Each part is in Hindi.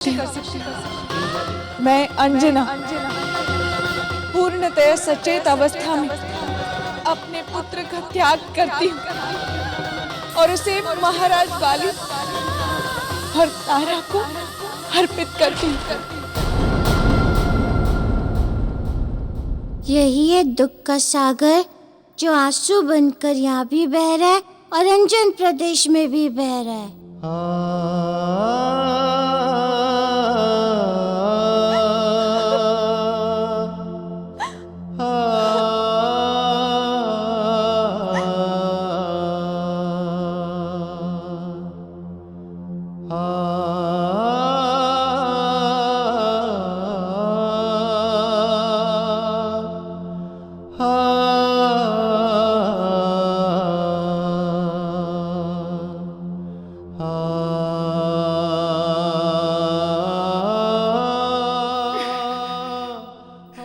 सकती हूँ। मैं अंजना पूर्णतया सचेत अवस्था में अपने पुत्र का त्याग करती हूँ और उसे महाराज वाली और तारा को अर्पित करती हूँ। यही है दुख का सागर जो आंसू बनकर यहाँ भी बह रहा है और अंजन प्रदेश में भी बह रहा है।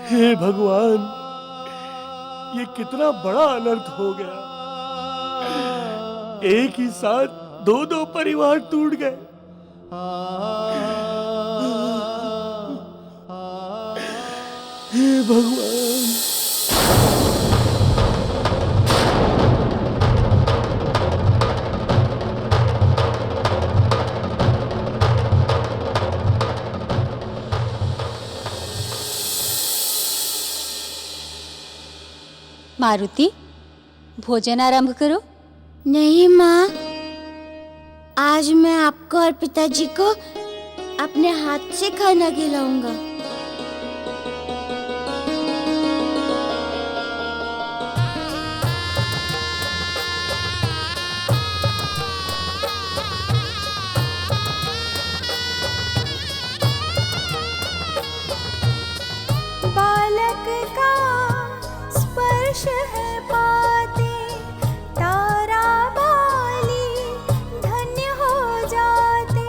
हे भगवान, ये कितना बड़ा अनर्थ हो गया। एक ही साथ दो परिवार टूट गए। हे भगवान। मारुति, भोजन आरंभ करो। नहीं माँ, आज मैं आपको और पिताजी को अपने हाथ से खाना खिलाऊंगा। बालक का स्पर्श है पाते तारा बाली धन्य हो जाते।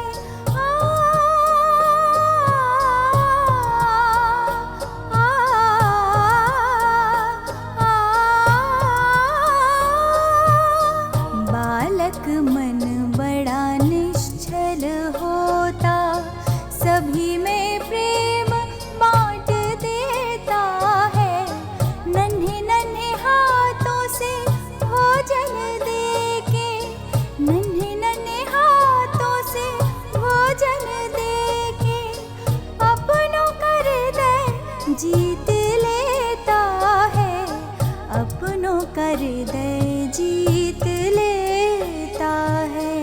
बालक मन बड़ा निश्चल होता, सभी में प्रेम बांट देता है। नन्हे नन्हे हाथों से भोजन देके, नन्हे नन्हे हाथों से भोजन देके अपनों कर दे जीत लेता है, अपनों कर दे जीत लेता है।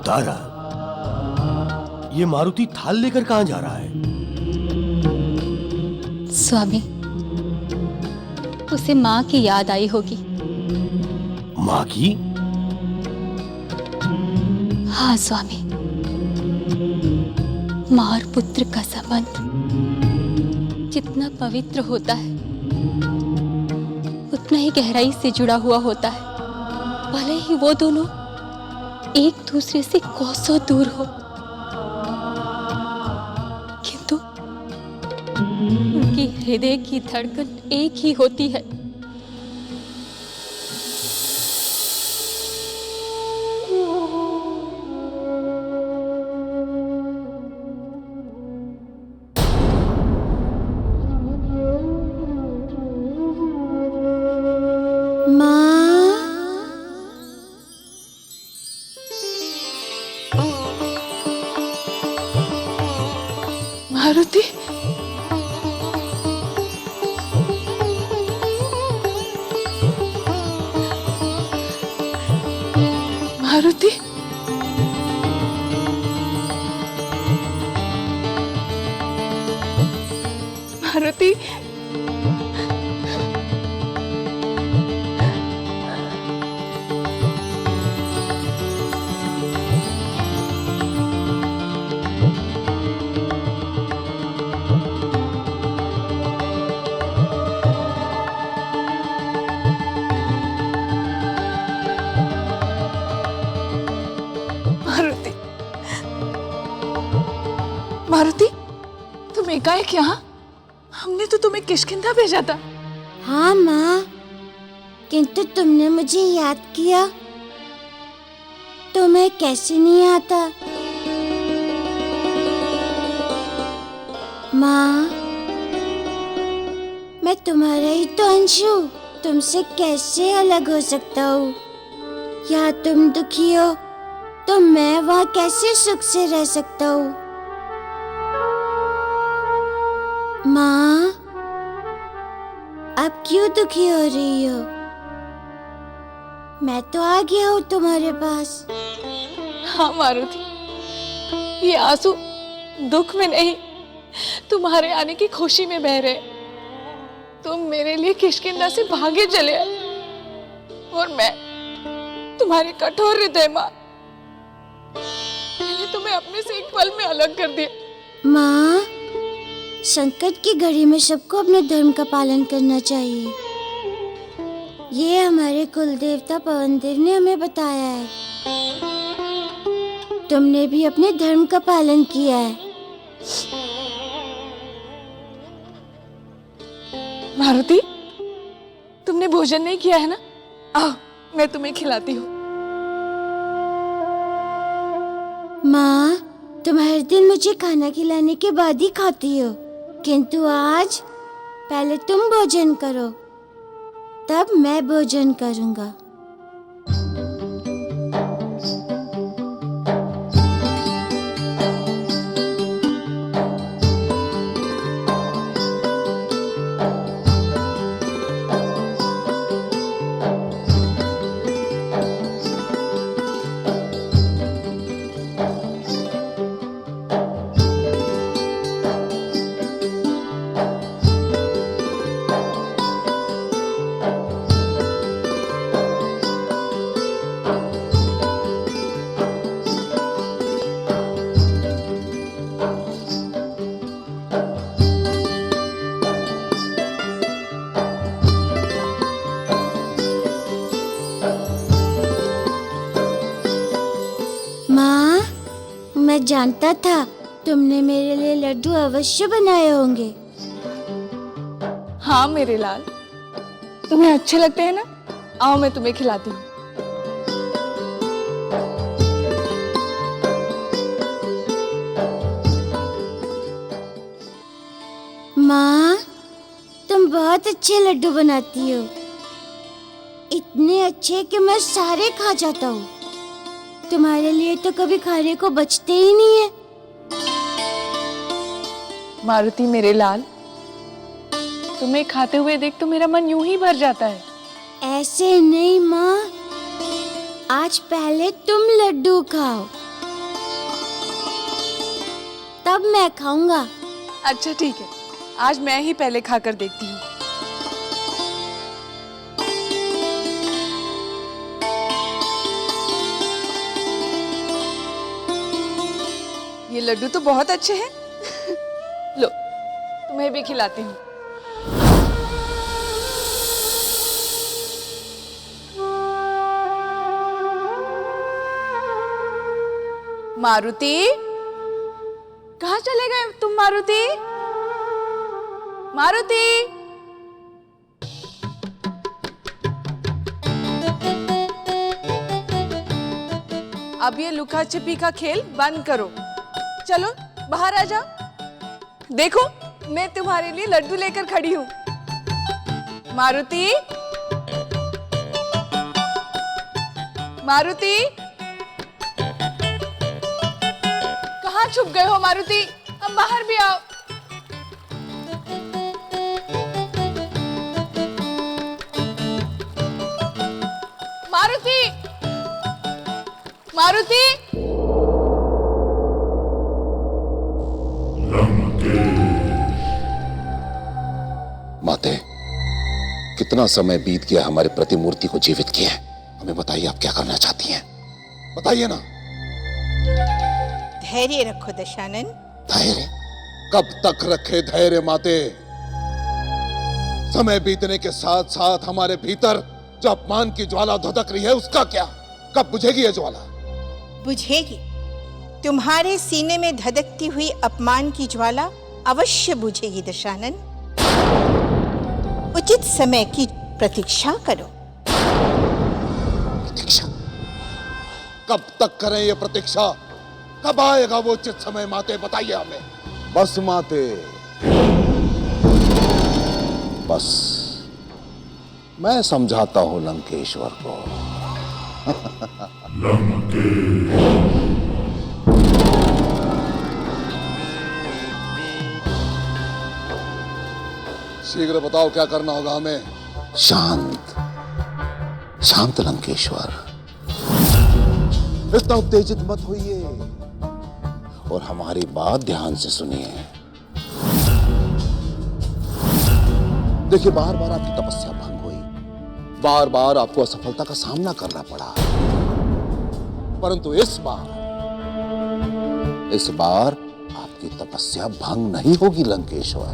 तारा, ये मारुति थाल लेकर कहाँ जा रहा है? स्वामी, उसे माँ की याद आई होगी। माँ की? हाँ स्वामी, माँ और पुत्र का संबंध जितना पवित्र होता है उतना ही गहराई से जुड़ा हुआ होता है। भले ही वो दोनों एक दूसरे से कोसों दूर हो, किंतु उनकी हृदय की धड़कन एक ही होती है। मारुति, मारुति, मारुति, मारुति, तुम एकाएक यहाँ? हमने तो तुम्हें किष्किंधा भेजा था। हाँ माँ, किंतु तुमने मुझे याद किया। तुम्हें कैसे नहीं आता? माँ, मैं तुम्हारा ही तो अंश हूँ। तुमसे कैसे अलग हो सकता हूँ? या तुम दुखी हो तो मैं वहाँ कैसे सुख से रह सकता हूँ? माँ, अब क्यों दुखी हो रही हो? मैं तो आ गया हूँ तुम्हारे पास। हाँ मारुति, ये आंसू दुख में नहीं, तुम्हारे आने की खुशी में बह रहे। तुम मेरे लिए किष्किंधा से भागे चले आए और मैं तुम्हारे कठोर हृदय मां, मैंने तुम्हें अपने से एक पल में अलग कर दिया। माँ, संकट की घड़ी में सबको अपने धर्म का पालन करना चाहिए। ये हमारे कुल देवता पवन देव ने हमें बताया है। तुमने भी अपने धर्म का पालन किया है। मारुति, तुमने भोजन नहीं किया है ना? आओ, मैं तुम्हें खिलाती हूँ। माँ, तुम हर दिन मुझे खाना खिलाने के बाद ही खाती हो, किंतु आज पहले तुम भोजन करो, तब मैं भोजन करूँगा। माँ, मैं जानता था तुमने मेरे लिए लड्डू अवश्य बनाए होंगे। हाँ मेरे लाल, तुम्हें अच्छे लगते हैं ना? आओ, मैं तुम्हें खिलाती हूँ। माँ, तुम बहुत अच्छे लड्डू बनाती हो, इतने अच्छे कि मैं सारे खा जाता हूँ। तुम्हारे लिए तो कभी खाने को बचते ही नहीं है। मारुति मेरे लाल, तुम्हें खाते हुए देख तो मेरा मन यूं ही भर जाता है। ऐसे नहीं माँ, आज पहले तुम लड्डू खाओ, तब मैं खाऊंगा। अच्छा ठीक है, आज मैं ही पहले खाकर देखती हूँ। ये लड्डू तो बहुत अच्छे हैं। लो, तुम्हें भी खिलाती हूँ। मारुति, कहाँ चले गए तुम मारुति? मारुति, अब ये लुका छिपी का खेल बंद करो। चलो बाहर आ जाओ। देखो, मैं तुम्हारे लिए लड्डू लेकर खड़ी हूँ। मारुति, मारुति, कहाँ छुप गए हो मारुति? अब बाहर भी आओ। मारुति, मारुति, माते, कितना समय बीत गया हमारे प्रतिमूर्ति को जीवित किए। हमें बताइए, आप क्या करना चाहती हैं? बताइए ना। धैर्य रखो दशानन। धैर्य? कब तक रखे धैर्य माते? समय बीतने के साथ साथ हमारे भीतर जो अपमान की ज्वाला धधक रही है, उसका क्या? कब बुझेगी ये ज्वाला? बुझेगी, तुम्हारे सीने में धधकती हुई अपमान की ज्वाला अवश्य बुझेगी दशानन। उचित समय की प्रतीक्षा करो। प्रतीक्षा? कब तक करें ये प्रतीक्षा? कब आएगा वो उचित समय माते, बताइए हमें। बस माते, बस मैं समझाता हूं लंकेश्वर को। शीघ्र बताओ क्या करना होगा हमें। शांत शांत लंकेश्वर, इतना उत्तेजित मत होइए और हमारी बात ध्यान से सुनिए। देखिए, बार बार आपकी तपस्या भंग हुई, बार बार आपको असफलता का सामना करना पड़ा, परंतु इस बार आपकी तपस्या भंग नहीं होगी लंकेश्वर।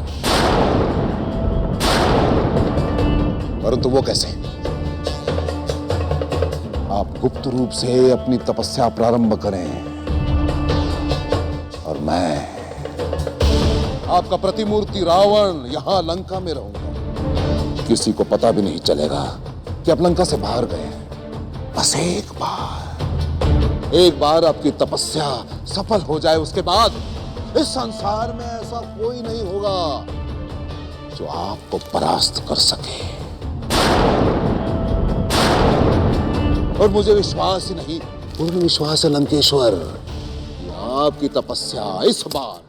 परंतु वो कैसे? आप गुप्त रूप से अपनी तपस्या प्रारंभ करें और मैं, आपका प्रतिमूर्ति रावण, यहां लंका में रहूंगा। किसी को पता भी नहीं चलेगा कि आप लंका से बाहर गए हैं। बस एक बार आपकी तपस्या सफल हो जाए, उसके बाद इस संसार में ऐसा कोई नहीं होगा जो आपको परास्त कर सके। और मुझे विश्वास ही नहीं, पूर्ण विश्वास है लंकेश्वर कि आपकी तपस्या इस बार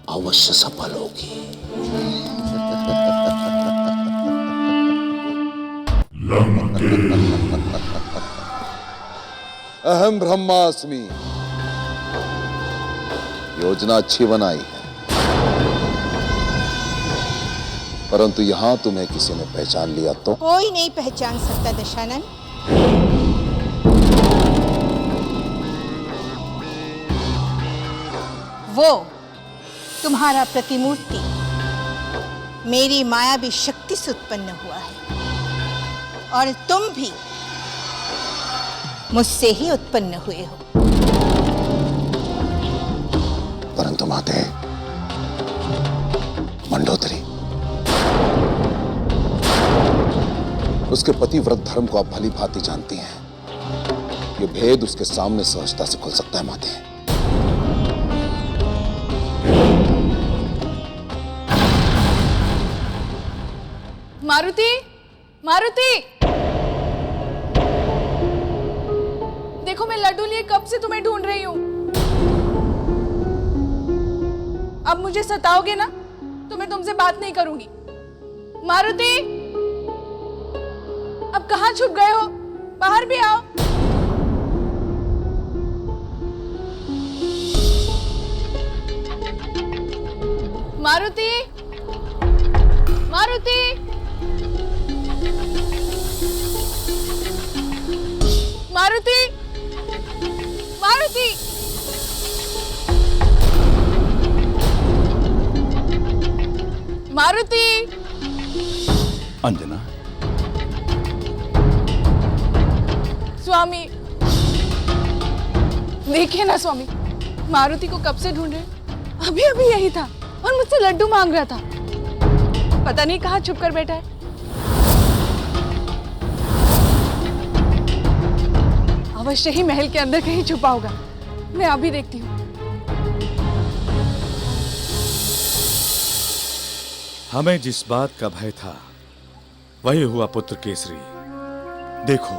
अवश्य सफल होगी। अहम ब्रह्मास्मि। योजना अच्छी बनाई है, परंतु यहां तुम्हें किसी ने पहचान लिया तो? कोई नहीं पहचान सकता दशानन। वो तुम्हारा प्रतिमूर्ति मेरी मायावी शक्ति से उत्पन्न हुआ है और तुम भी मुझसे ही उत्पन्न हुए हो। परंतु माते, मंडोदरी, उसके पतिव्रत धर्म को आप भली भांति जानती हैं। ये भेद उसके सामने सहजता से खुल सकता है माते। मारुति, मारुति, देखो मैं लड्डू लिए कब से तुम्हें ढूंढ रही हूं। अब मुझे सताओगे ना तो मैं तुमसे बात नहीं करूंगी। मारुति, अब कहां छुप गए हो? बाहर भी आओ। मारुति, मारुति, मारुति, मारुति, मारुति। अंजना, स्वामी, देखिए ना स्वामी, मारुति को कब से ढूंढ रहे, अभी अभी यही था और मुझसे लड्डू मांग रहा था। पता नहीं कहाँ छुप कर बैठा है। अवश्य ही महल के अंदर कहीं छुपा होगा। मैं अभी देखती हूँ। हमें जिस बात का भय था वही हुआ पुत्र केसरी। देखो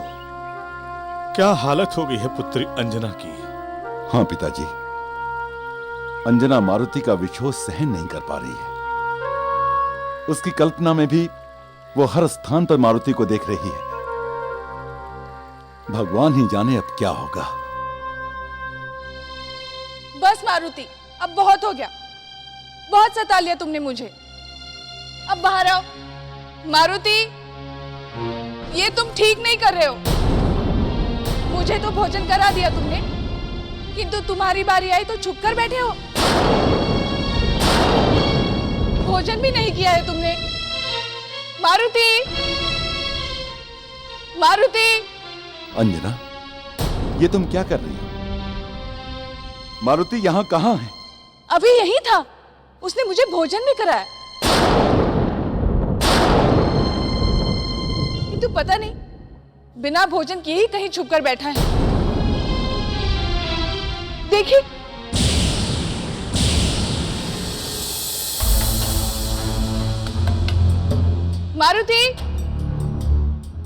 क्या हालत हो गई है पुत्री अंजना की। हाँ पिताजी, अंजना मारुति का विछोह सहन नहीं कर पा रही है। उसकी कल्पना में भी वो हर स्थान पर मारुति को देख रही है। भगवान ही जाने अब क्या होगा। बस मारुति, अब बहुत हो गया। बहुत सता लिया तुमने मुझे। अब बाहर आओ। मारुति, ये तुम ठीक नहीं कर रहे हो। मुझे तो भोजन करा दिया तुमने, किंतु तुम्हारी बारी आई तो छुप कर बैठे हो। भोजन भी नहीं किया है तुमने। मारुति, मारुति। अंजना, ये तुम क्या कर रही हो? मारुति यहाँ कहाँ है? अभी यही था, उसने मुझे भोजन भी कराया। किंतु पता नहीं बिना भोजन किए ही कहीं छुप कर बैठा है। देखिए, मारुति,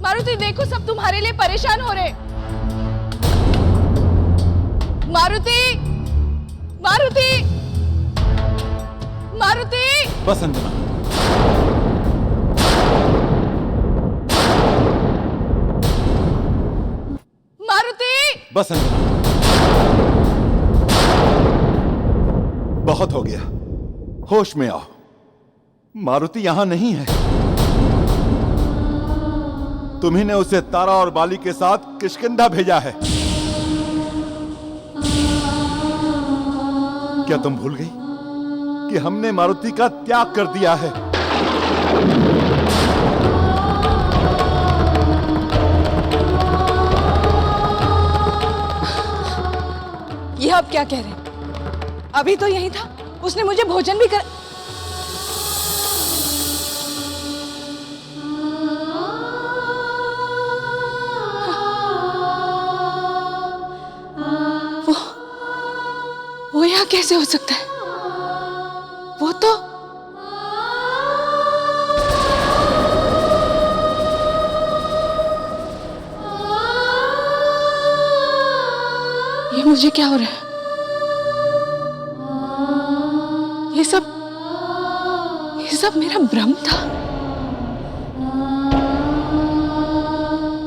मारुति देखो, सब तुम्हारे लिए परेशान हो रहे। मारुति, मारुति, मारुति। बस अंजना, मारुति, बस अंजना, बहुत हो गया। होश में आओ। मारुति यहाँ नहीं है। तुम्ही ने उसे तारा और बाली के साथ किष्किंधा भेजा है। क्या तुम भूल गई कि हमने मारुति का त्याग कर दिया है? ये आप क्या कह रहे हैं? अभी तो यही था, उसने मुझे भोजन भी कर। वो यहाँ कैसे हो सकता है? वो तो ये मुझे क्या हो रहा है? ये सब मेरा भ्रम था।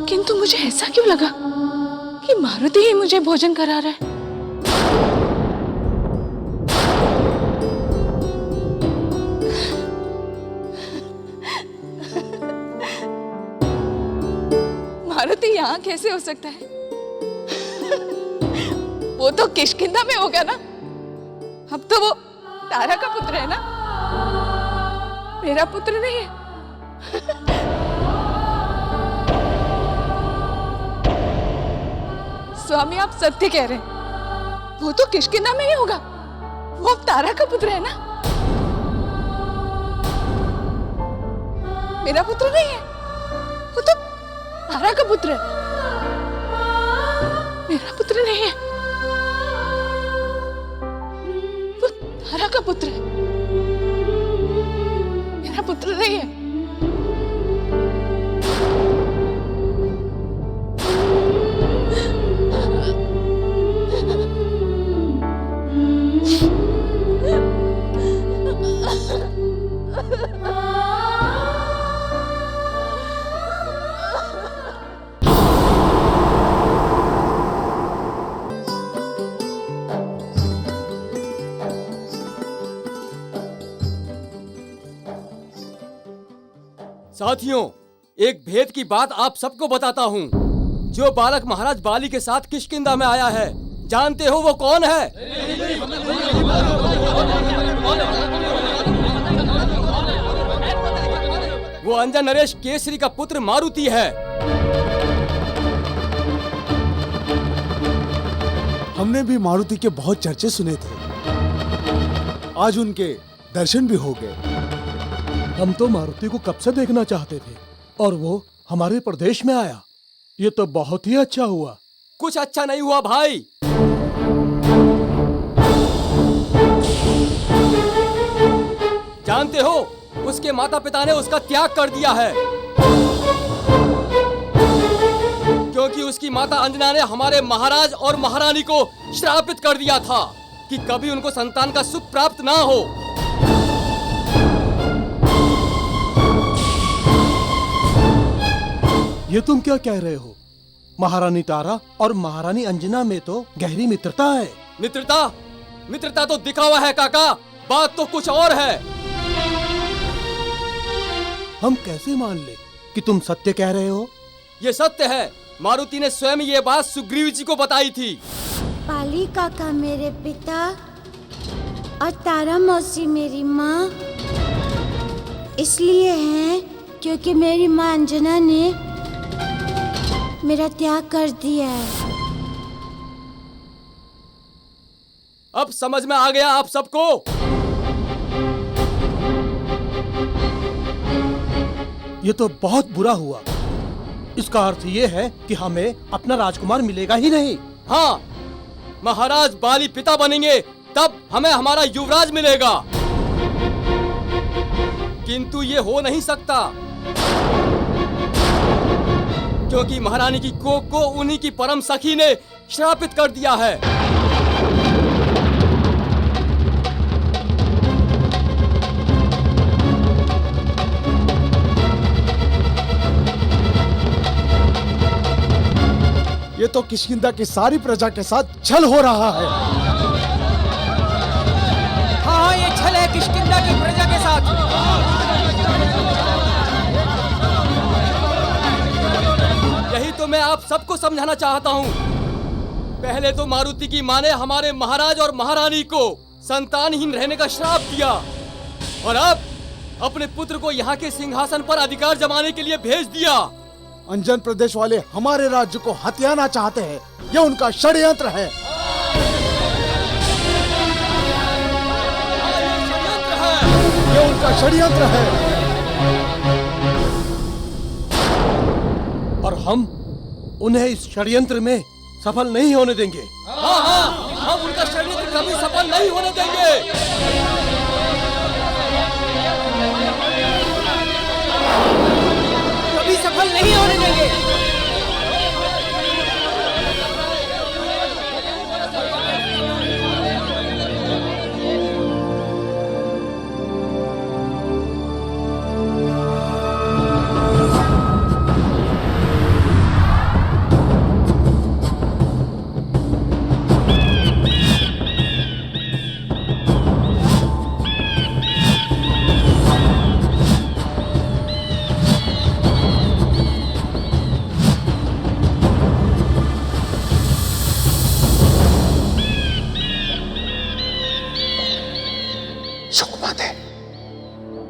किंतु मुझे ऐसा क्यों लगा कि मारुति ही मुझे भोजन करा रहा है? मारुति यहाँ कैसे हो सकता है? वो तो किष्किंधा में होगा ना। अब तो वो तारा का पुत्र है ना, मेरा पुत्र नहीं है। स्वामी, आप सत्य कह रहे हैं। वो तो किष्किंधा में ही होगा। वो अब तारा का पुत्र है ना, मेरा पुत्र नहीं है। वो तो तारा का पुत्र है, मेरा पुत्र नहीं है। वो तारा का पुत्र है, मेरा पुत्र नहीं है। साथियों, एक भेद की बात आप सबको बताता हूँ। जो बालक महाराज बाली के साथ किष्किंधा में आया है, जानते हो वो कौन है? वो अंजन नरेश केसरी का पुत्र मारुति है। हमने भी मारुति के बहुत चर्चे सुने थे। आज उनके दर्शन भी हो गए। हम तो मारुति को कब से देखना चाहते थे और वो हमारे प्रदेश में आया। ये तो बहुत ही अच्छा हुआ। कुछ अच्छा नहीं हुआ भाई। जानते हो, उसके माता पिता ने उसका त्याग कर दिया है, क्योंकि उसकी माता अंजना ने हमारे महाराज और महारानी को श्रापित कर दिया था कि कभी उनको संतान का सुख प्राप्त ना हो। ये तुम क्या कह रहे हो? महारानी तारा और महारानी अंजना में तो गहरी मित्रता है। मित्रता तो दिखावा है काका, बात तो कुछ और है। हम कैसे मान ले कि तुम सत्य कह रहे हो? ये सत्य है। मारुति ने स्वयं ये बात सुग्रीव जी को बताई थी। बाली काका मेरे पिता और तारा मौसी मेरी माँ इसलिए हैं क्योंकि मेरी माँ अंजना ने मेरा त्याग कर दिया है। अब समझ में आ गया आप सबको? ये तो बहुत बुरा हुआ। इसका अर्थ ये है कि हमें अपना राजकुमार मिलेगा ही नहीं। हाँ, महाराज बाली पिता बनेंगे तब हमें हमारा युवराज मिलेगा। किंतु ये हो नहीं सकता, क्योंकि महारानी की कोख को उन्हीं की परम सखी ने श्रापित कर दिया है। ये तो किष्किंधा की सारी प्रजा के साथ छल हो रहा है। हाँ, ये छल है किष्किंधा की प्रजा के साथ। यही तो मैं आप सबको समझाना चाहता हूँ। पहले तो मारुति की माँ ने हमारे महाराज और महारानी को संतानहीन रहने का श्राप दिया, और अब अपने पुत्र को यहाँ के सिंहासन पर अधिकार जमाने के लिए भेज दिया। अंजन प्रदेश वाले हमारे राज्य को हथियाना चाहते हैं। ये उनका षड्यंत्र है। ये उनका षड्यंत्र है। और हम उन्हें इस षड्यंत्र में सफल नहीं होने देंगे। हाँ हाँ, हम उनका षड्यंत्र कभी सफल नहीं होने देंगे। कभी सफल नहीं होने देंगे।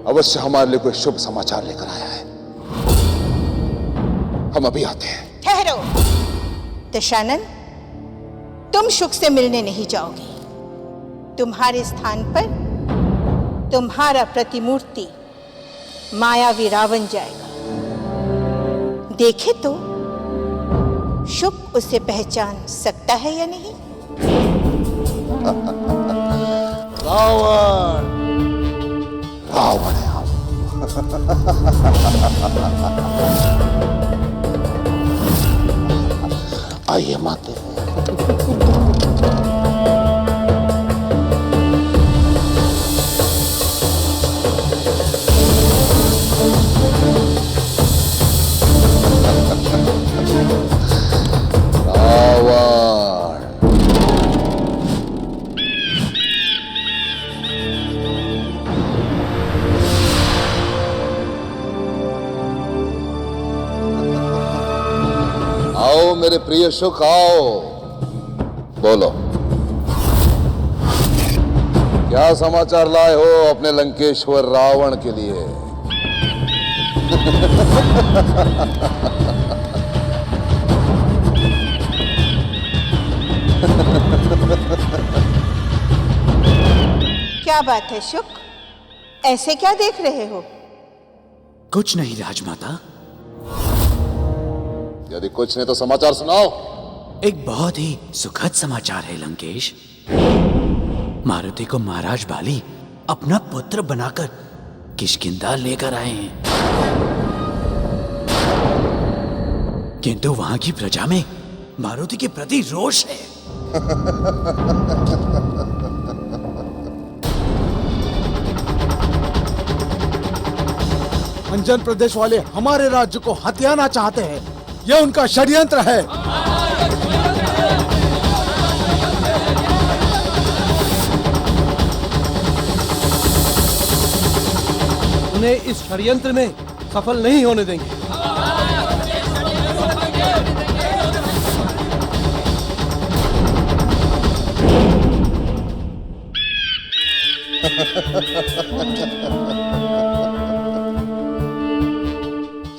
अवश्य हमारे लिए कोई शुभ समाचार लेकर आया है। हम अभी आते हैं। ठहरो दशानन, तुम शुक से मिलने नहीं जाओगे। तुम्हारे स्थान पर तुम्हारा प्रतिमूर्ति मायावी रावण जाएगा। देखे तो शुक उसे पहचान सकता है या नहीं? रावण रावण है हम। आइए माते। मेरे प्रिय शुक, आओ। बोलो, क्या समाचार लाए हो अपने लंकेश्वर रावण के लिए? क्या बात है शुक, ऐसे क्या देख रहे हो? कुछ नहीं राजमाता। यदि कुछ नहीं तो समाचार सुनाओ। एक बहुत ही सुखद समाचार है लंकेश। मारुति को महाराज बाली अपना पुत्र बनाकर किष्किंधा लेकर आए हैं, किंतु वहां की प्रजा में मारुति के प्रति रोष है। अंजन प्रदेश वाले हमारे राज्य को हथियाना चाहते हैं। यह उनका षड्यंत्र है। उन्हें इस षड्यंत्र में सफल नहीं होने देंगे।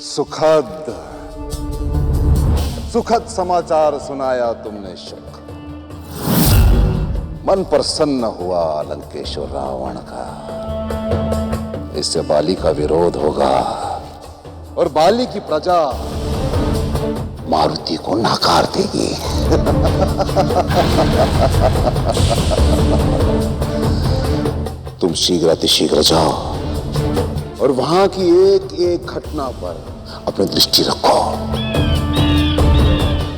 सुखद सुखद समाचार सुनाया तुमने शुक। मन प्रसन्न हुआ लंकेश और रावण का। इससे बाली का विरोध होगा और बाली की प्रजा मारुति को नकार देगी। तुम शीघ्र अतिशीघ्र जाओ और वहां की एक एक घटना पर अपनी दृष्टि रखो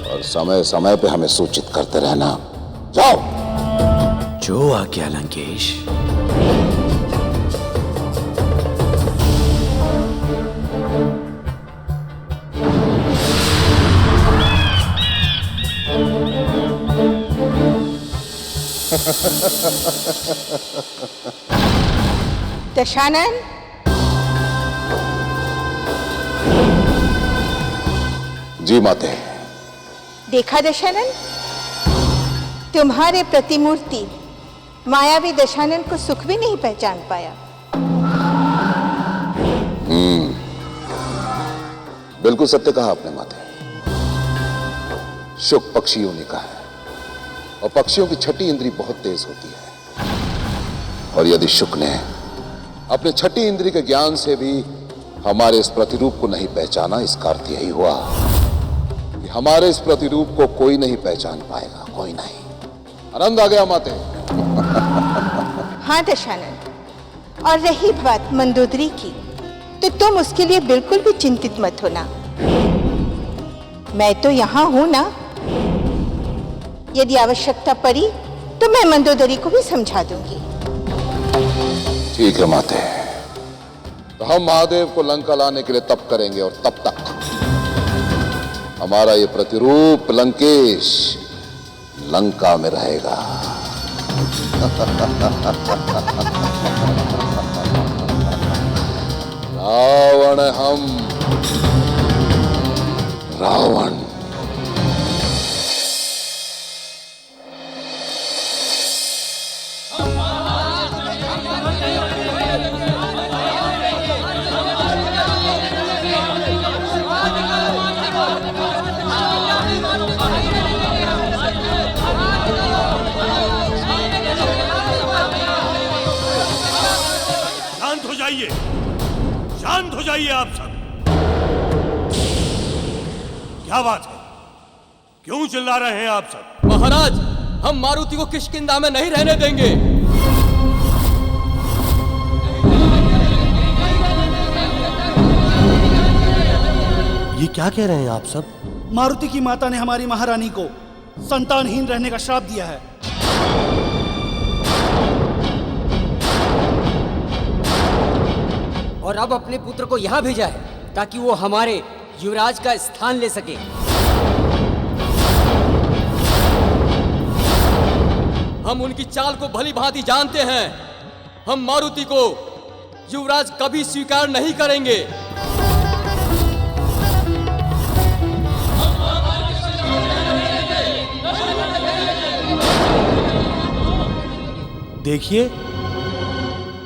और समय समय पे हमें सूचित करते रहना। जाओ। जो आज्ञा लंकेश। दशानन, जी माते। देखा दशानन, तुम्हारे प्रतिमूर्ति मायावी दशानन को सुख भी नहीं पहचान पाया। बिल्कुल सत्य कहा आपने माते। शुक पक्षी योनि का है और पक्षियों की छठी इंद्री बहुत तेज होती है, और यदि शुक ने अपने छठी इंद्री के ज्ञान से भी हमारे इस प्रतिरूप को नहीं पहचाना, इसका अर्थ यही हुआ कि हमारे इस प्रतिरूप को कोई नहीं पहचान पाएगा, कोई नहीं। आनंद आ गया माते। हाँ दशानन, और रही बात मंदोदरी की, तो तुम उसके लिए बिल्कुल भी चिंतित मत होना। मैं तो यहाँ हूं ना। यदि आवश्यकता पड़ी तो मैं मंदोदरी को भी समझा दूंगी। ठीक है माते, तो हम महादेव को लंका लाने के लिए तप करेंगे और तब तक हमारा ये प्रतिरूप लंकेश लंका में रहेगा। रावण हम, रावण। शांत हो जाइए आप सब। क्या बात है? क्यों चिल्ला रहे हैं आप सब? महाराज, हम मारुति को किष्किंधा में नहीं रहने देंगे। ये क्या कह रहे हैं आप सब? मारुति की माता ने हमारी महारानी को संतानहीन रहने का श्राप दिया है। और अब अपने पुत्र को यहाँ भेजा है ताकि वो हमारे युवराज का स्थान ले सके। हम उनकी चाल को भली भांति जानते हैं। हम मारुति को युवराज कभी स्वीकार नहीं करेंगे। देखिए,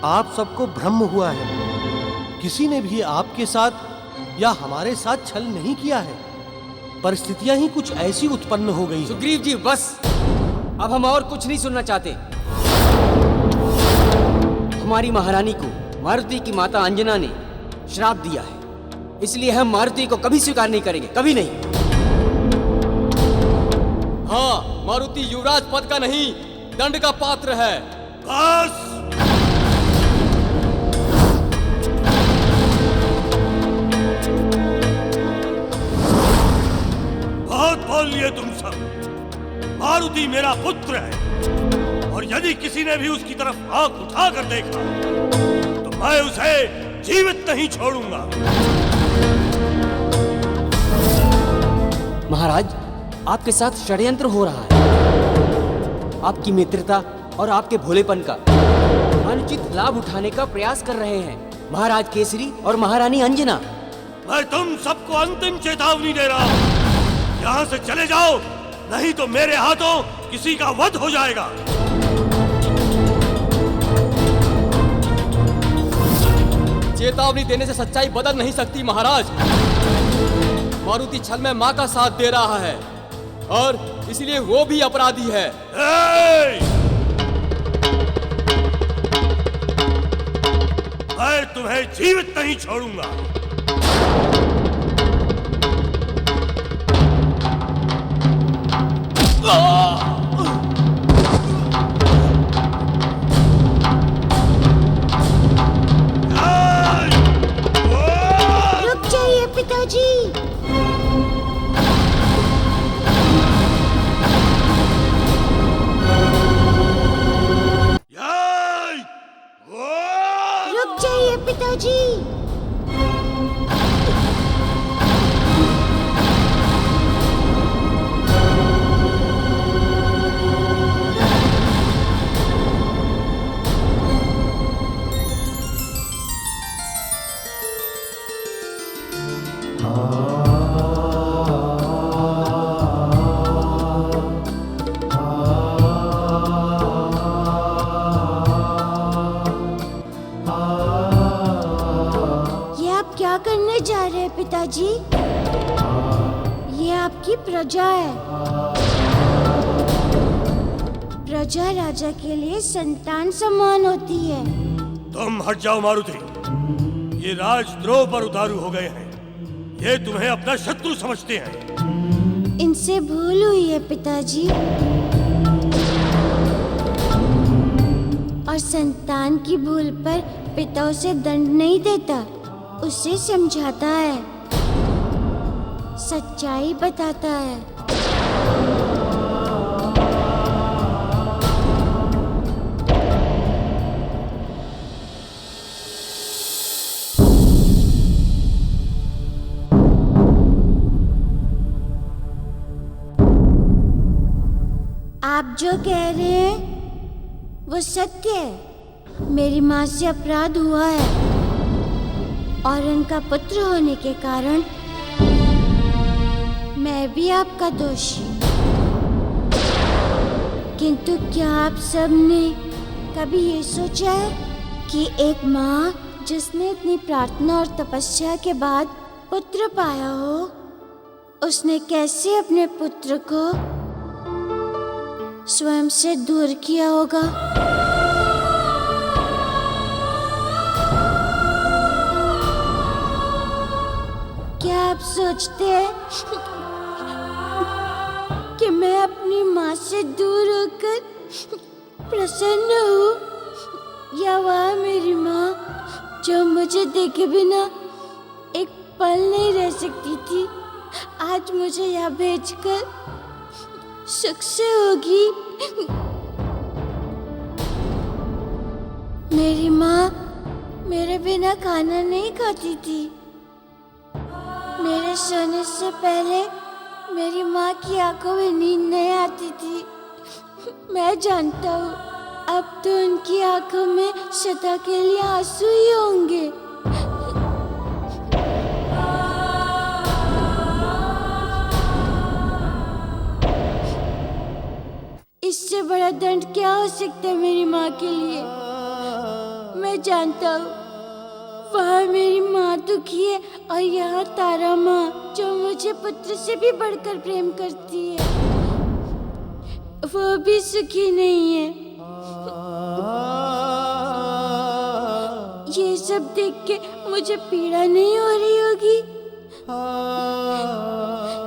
आप सबको भ्रम हुआ है। किसी ने भी आपके साथ या हमारे साथ छल नहीं किया है। परिस्थितियां ही कुछ ऐसी उत्पन्न हो गई। सुग्रीव जी बस, अब हम और कुछ नहीं सुनना चाहते। हमारी महारानी को मारुति की माता अंजना ने श्राप दिया है, इसलिए हम मारुति को कभी स्वीकार नहीं करेंगे, कभी नहीं। हाँ, मारुति युवराज पद का नहीं, दंड का पात्र है। बस, बहुत बोल लिए तुम सब। मारुति मेरा पुत्र है, और यदि किसी ने भी उसकी तरफ आंख उठाकर देखा तो मैं उसे जीवित नहीं छोड़ूंगा। महाराज, आपके साथ षड्यंत्र हो रहा है। आपकी मित्रता और आपके भोलेपन का अनुचित लाभ उठाने का प्रयास कर रहे हैं महाराज केसरी और महारानी अंजना। मैं तुम सबको अंतिम चेतावनी दे रहा हूं, यहां से चले जाओ, नहीं तो मेरे हाथों किसी का वध हो जाएगा। चेतावनी देने से सच्चाई बदल नहीं सकती महाराज। मारुति छल में मां का साथ दे रहा है और इसलिए वो भी अपराधी है। मैं तुम्हें जीवित नहीं छोड़ूंगा। रुक जाइए पिताजी। रुक जाइए पिताजी। क्या करने जा रहे हैं पिताजी? ये आपकी प्रजा है। प्रजा राजा के लिए संतान समान होती है। तुम हट जाओ मारुति, ये राजद्रोह पर उतारू हो गए हैं। ये तुम्हें अपना शत्रु समझते हैं। इनसे भूल हुई है पिताजी। और संतान की भूल पर पिता उसे दंड नहीं देता, उसे समझाता है, सच्चाई बताता है। आप जो कह रहे हैं वो सत्य है। मेरी माँ से अपराध हुआ है और उनका पुत्र होने के कारण मैं भी आपका दोषी। किंतु क्या आप सबने कभी ये सोचा है कि एक माँ जिसने इतनी प्रार्थना और तपस्या के बाद पुत्र पाया हो, उसने कैसे अपने पुत्र को स्वयं से दूर किया होगा? क्या आप सोचते हैं कि मैं अपनी माँ से दूर होकर प्रसन्न हूँ, या वह मेरी माँ जो मुझे देखे बिना एक पल नहीं रह सकती थी, आज मुझे यहाँ भेजकर सुख से होगी? मेरी माँ मेरे बिना खाना नहीं खाती थी। मेरे सोने से पहले मेरी माँ की आंखों में नींद नहीं आती थी। मैं जानता हूँ अब तो उनकी आंखों में सदा के लिए आंसू ही होंगे। इससे बड़ा दंड क्या हो सकता है मेरी माँ के लिए? मैं जानता हूँ वहाँ मेरी माँ दुखी है और यहाँ तारा माँ जो मुझे पुत्र से भी बढ़कर प्रेम करती है, वो भी सुखी नहीं है। ये सब देख के मुझे पीड़ा नहीं हो रही होगी?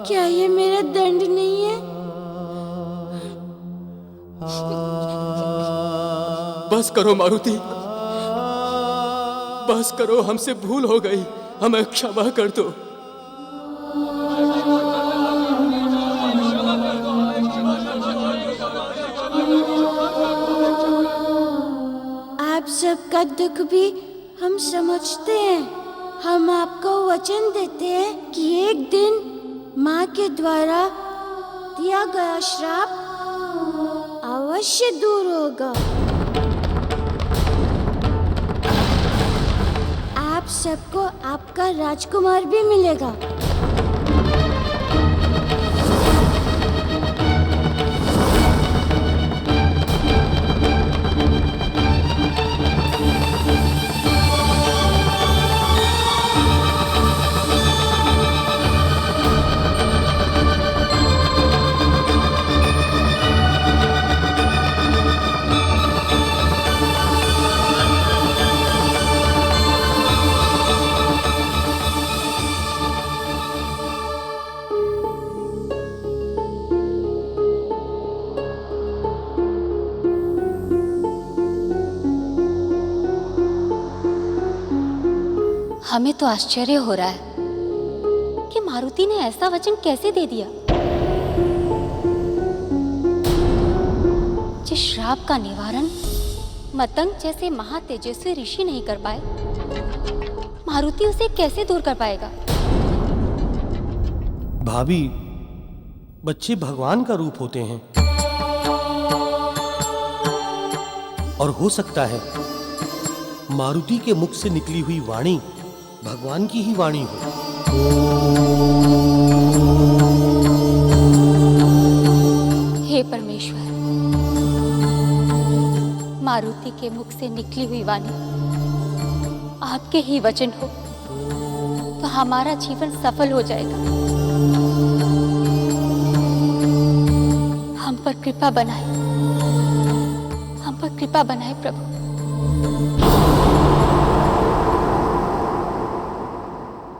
क्या ये मेरा दंड नहीं है? बस करो मारुति, बस करो, हमसे भूल हो गई, हमें क्षमा कर दो। आप सबका दुख भी हम समझते हैं। हम आपको वचन देते हैं कि एक दिन माँ के द्वारा दिया गया श्राप अवश्य दूर होगा। आप सबको आपका राजकुमार भी मिलेगा। हमें तो आश्चर्य हो रहा है कि मारुति ने ऐसा वचन कैसे दे दिया। जिस श्राप का निवारण मतंग जैसे महातेजस्वी ऋषि नहीं कर पाए, मारुति उसे कैसे दूर कर पाएगा? भाभी, बच्चे भगवान का रूप होते हैं और हो सकता है मारुति के मुख से निकली हुई वाणी भगवान की ही वाणी हो। हे परमेश्वर, मारुति के मुख से निकली हुई वाणी आपके ही वचन हो तो हमारा जीवन सफल हो जाएगा। हम पर कृपा बनाए, हम पर कृपा बनाए प्रभु।